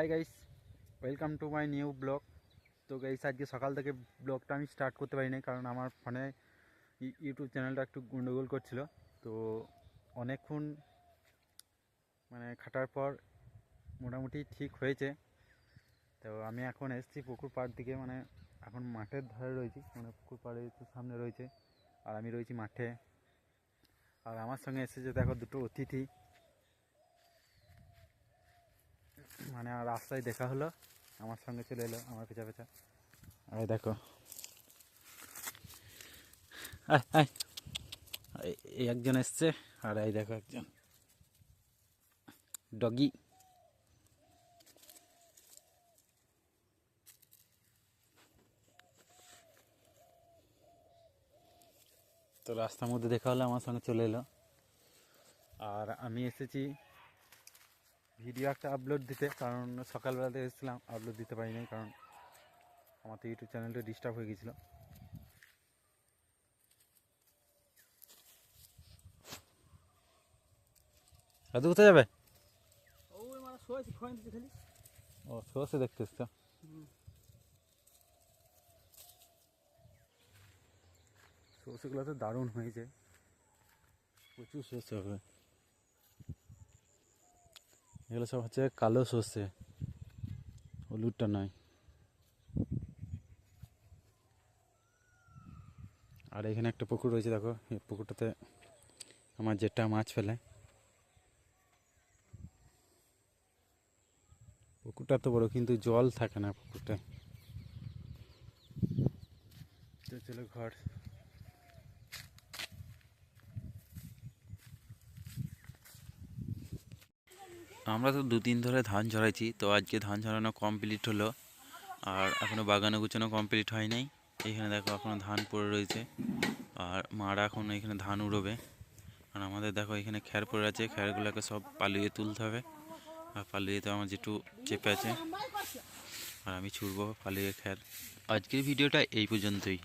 Hi guys, welcome to my new blog. তো guys, আজকে সকাল থেকে ব্লগটা আমি স্টার্ট করতে পারিনি, কারণ আমার ফোনে ইউটিউব চ্যানেলটা একটু গন্ডগোল করছিল। তো অনেকক্ষণ খাটার পর মোটামুটি ঠিক হয়েছে। তো আমি এখন এসেছি পুকুর পাড় দিকে, এখন মাঠের ধারে রয়েছি, পুকুর পাড়ে একটু সামনে রয়েছে, আর আমি রয়েছি মাঠে। আর আমার সঙ্গে এসেছে দেখো দুটো অতিথি, আর রাস্তায় দেখা হলো, আমার সঙ্গে চলে এলো আমার পেছা পেছা। এই দেখো, এই একজন এসছে, আর এই দেখো একজন ডগি। তো রাস্তার মধ্যে দেখা হলো, আমার সঙ্গে চলে এলো। আর আমি এসেছি ভিডিও একটা আপলোড দিতে, কারণ সকালবেলাতে এসেছিলাম, আপলোড দিতে পারিনি, কারণ আমার তো ইউটিউব চ্যানেলটা ডিস্টার্ব হয়ে গেছিলো। দাদু কোথায় যাবে? ও শোষে দেখতে এসছো? সর্ষেগুলো তো দারুণ হয়েছে, প্রচুর সর্ষে হবে। এগুলো সব হচ্ছে কালো সর্ষে, হলুদটা নয়। আর এখানে একটা পুকুর রয়েছে, দেখো এই পুকুরটাতে আমার জেঠা মাছ ফেলে। পুকুরটা তো বড়, কিন্তু জল থাকে না পুকুরটায়। তো চলো ঘর। আমরা তো দুদিন ধরে ধান ঝরাইছি, তো আজকে ধান ঝরানো কমপ্লিট হলো, আর এখনও বাগানে গুছানো কমপ্লিট হয় নাই। এইখানে দেখো এখনও ধান পড়ে রয়েছে, আর মারা এখন এখানে ধান উড়োবে। আর আমাদের দেখো এখানে খ্যার পড়ে আছে, খ্যারগুলোকে সব পালিয়ে তুলতে হবে। আর পালিয়ে তো আমার যেটু চেপে আছে, আর আমি ছুড়বো পালিয়ে খ্যার। আজকের ভিডিওটা এই পর্যন্তই।